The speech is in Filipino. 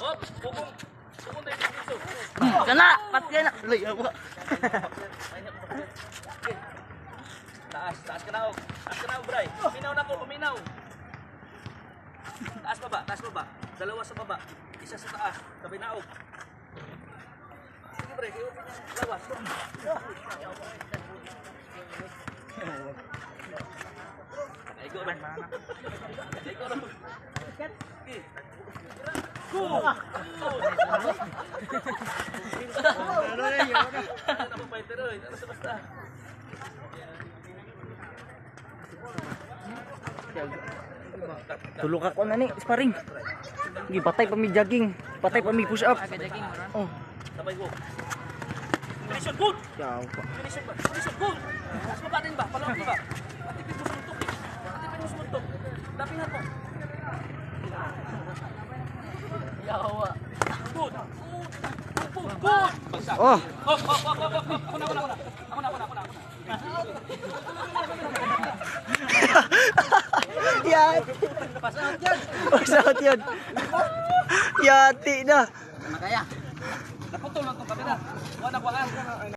Hop, pukong. Pukong tayo dito. Kana, patya na. Lay ako. Taas, taas ka na og. Taas ka na og, Bray. Paminaw na ko, paminaw. Taas baba, taas baba. Dalawa sa baba. Isa sa taas, sabay na og. Sige, Bray, kayo lawas. Ay ko ba? Ay ko. Sige. Go! Ano ba fighter oy? Ano sa basta? Tulog ako na ni, sparring. Gi patay pa mi jogging, patay pa mi push up. Oh, Sabay go. Finish on good. yaw pa. Finish on ba? Finish on good. Mas baba din ba? Palawag ba? Atipin mo sa muntok. Atipin mo sa muntok. Dapingan mo. Yawa. Good. Good. Good. Bagsak. Oh, Hop, hop, hop, hop, hop. Ako na. yati. Pass out yan. Pasawat yun. Yati na. Naputol lang itong kamera. Wala na